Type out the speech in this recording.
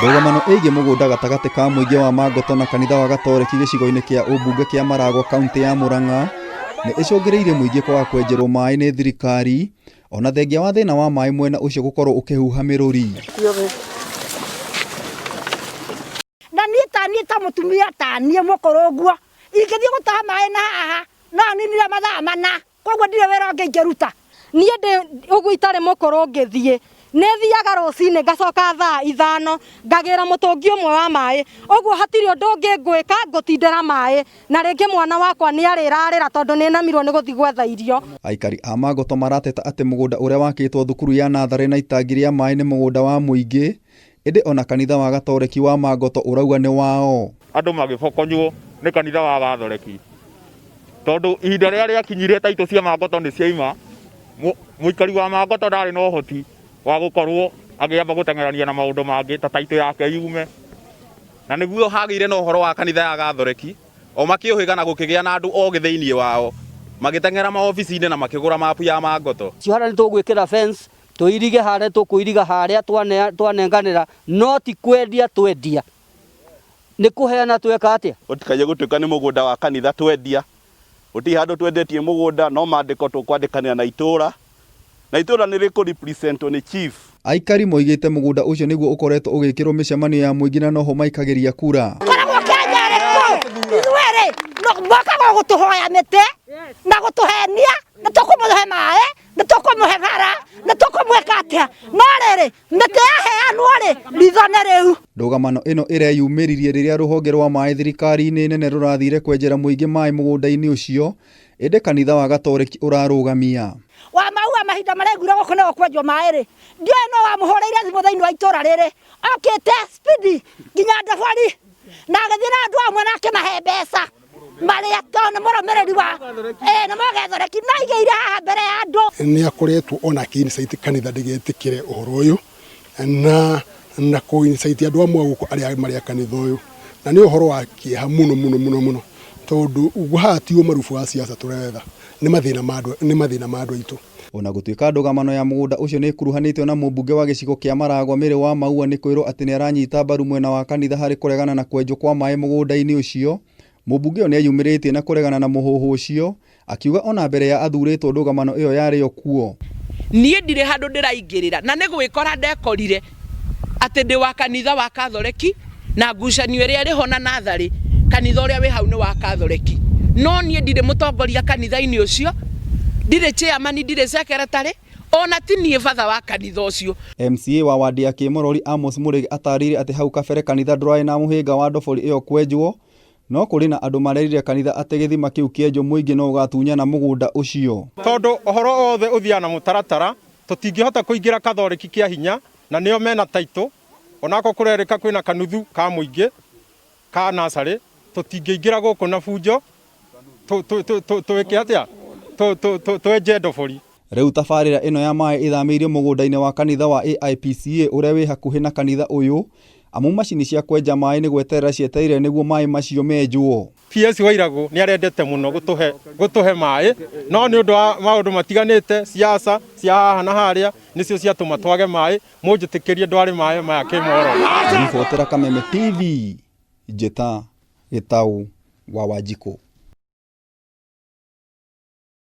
Ndugamano ĩgiĩ mugunda gatagati ka mũingĩ wa Mangoto na kanitha wa Gatoreki gĩcigo-inĩ kĩa ũmbunge kĩa Maragua kaunti ya Murang'a nĩ ĩcũngĩrĩirie mũingĩ kwaga kwenjerwo maĩ nĩ thirikari ona thengia wa thĩna wa maĩ mwena ũcio gũkorwo ũkĩhuha mĩrũri. Na niĩ ta mũtumia ta niĩ mũkũrũ ũguo ingĩthiĩ gũtaha maĩ na haha no ninire mathaa mana koguo ndirĩ wĩra ũngĩ ingĩruta. Niĩ ndĩ ũguo itarĩ mũkũrũ ngĩthiĩ nĩ thiaga rũcinĩ ngacoka thaa 5 ngagĩra mũtũngi ũmwe wa maĩ ũguo hatirĩ ũndũ ũngĩ ngwĩka ngũtindĩra maĩ na rĩngĩ mwana wakwa nĩ arĩrarĩra tondũ nĩ namirwo nĩ gũthiĩ gwetha irio. Aikari a Mangoto marateta atĩ mũgũnda ũrĩa wakĩtwo thukuru ya natharĩ na itangi rĩa maĩ nĩ mũgũnda wa mũingĩ ĩndĩ ona kanitha wa Gatoreki wa Mangoto ũrauga nĩ wao. Andũ magĩbokonywo nĩ kanitha wa Gatoreki tondũ ihinda rĩrĩa rĩakinyire taitũ cia Mangoto nĩ ciaima mũikari wa Mangoto ndarĩ na ũhoti wa gũkorwo agĩamba gũtengerania na maũndũ mangĩ ta taitũ yake yume na nĩguo hagĩire na ũhoro wa kanitha ya Gatoreki o makĩũhĩga na gũkĩgĩa na andũ ogĩ thĩinĩ wao magĩtengera maobici-inĩ na makĩgũra mapu ya Mangoto. Ciũhara nĩ tũgwĩkĩra fence tũirige harĩa tũkũiriga harĩa twanenganĩra no ti kwendia twendia nĩ kũheana tweka atĩa. Gũtikaye gũtuĩka nĩ mũgũnda wa kanitha twendia gũtirĩ handũ twendetie mũgũnda no mandĩko tũkwandĩkanĩra na itũra nĩ rĩkũ represent nĩ chief. Aikari moigĩte mũgũnda ũcio nĩguo ũkoretwo ũgĩkĩrwo mĩcemanio ya mũingĩ na noho maikagĩria kura. Koragwo Kenya rĩkũ ithuĩ no mokaga gũtũhoya mĩtĩ na gũtũhenia na tũkũmũhe maĩ na tũkũmũhe bara na tũkũmwĩka atĩa no rĩrĩ mĩtĩ yaheanwo rĩ rithone rĩu. Ndugamano ĩno ĩreyumĩririe rĩrĩa rũhonge rwa maĩ thirikari-inĩ nene rũrathire kwenjera mũingĩ maĩ mũgũnda-inĩ ũcio ĩndĩ kanitha wa Gatoreki ũrarũgamia. Wa maua mahinda marengura gũkũ nĩ gũkwenjwo maĩ rĩ ndiũĩ no wamũhũrĩire thimũ thĩinĩ wa itũra rĩrĩ okĩte speed nginya ndabari na agĩthiĩ na andũ amwe na akĩmahe mbeca marĩa tondũ mũrũmĩrĩri wa nĩ Gatoreki na aigĩire haha mbere ya andũ. Nĩ akoretwo ona kĩinsaiti kanitha ndĩgetĩkĩre ũhoro ũyũ na kũinsaiti andũ amwe gũkũ arĩa marĩa kanitha ũyũ na nĩ ũhoro wa kĩeha mũno tondũ ũguo ti ũmarubu wa siasa tũretha nĩ mathĩna ma andũ aitũ. Ona gũtuĩka Ndugamano ya Migunda ũcio nĩ kuruhanĩtio na mũmbunge wa gĩcigo kĩa Maragua Mĩrĩ wa Maua nĩ kwĩrwo atĩ nĩ aranyita mbaru mwena wa kanitha harĩ kũregana na kwenjwo kwa maĩ mũgũnda-inĩ ũcio. Mũmbunge ũyũ nĩ ayumĩrĩtie na kũregana na mũhuhu ũcio akiuga ona mbere ya athurĩtwo Ndugamano ĩyo yarĩ o kuo. Niĩ ndirĩ handũ ndĩraingĩrĩra na nĩ gwĩkora ndekorire atĩ ndĩ wa kanitha wa Gatoreki na ngucanio ĩrĩa ĩrĩ ho na natharĩ kanitha ũrĩa wĩ hau nĩ wa Gatoreki no niĩ ndirĩ mũtongoria kanitha-inĩ ũcio ndirĩ chairman ndirĩ secretary ona ti niĩ father wa kanitha ũcio. MCA wa wadi ya Kĩmorori Amos Mũrĩgi atarĩire atĩ hau kabere kanitha ndũrarĩ na mũhĩnga wa ndobori ĩyo kwenjwo no kũrĩ na andũ marerire kanitha atĩ gĩthima kĩu kĩenjwo mũingĩ no ũgatunyana mũgũnda ũcio. Tondũ ũhoro wothe ũthiana na mũtaratara tũtingĩhota kũingĩra Gatoreki kĩa hinya na nĩo mena taitũ onako kũrerĩka kwĩna kanuthu ka mũingĩ ka nasarĩ tũtingĩingĩra gũkũ na bunjo twĩke atĩa twenje ndobori. Rĩu tabarĩra ĩno ya maĩ ithamĩirio mũgũnda-inĩ wa kanitha wa AIPCA ũrĩa wĩ hakuhĩ na kanitha ũyũ amu macini cia kwenja maĩ nĩ gweterera cietereire nĩguo maĩ macio menjwo. PS Wairagũ nĩ arendete mũno gũtũhe maĩ no nĩ ũndũ wa maũndũ matiganĩte siasa cia haha na harĩa nĩcio ciatũma twage maĩ mũnjĩtĩkĩrie ndwarĩ maĩ maya kĩmoro. Ribotera Kameme TV Njeta Gĩtaũ wa Wanjikũ.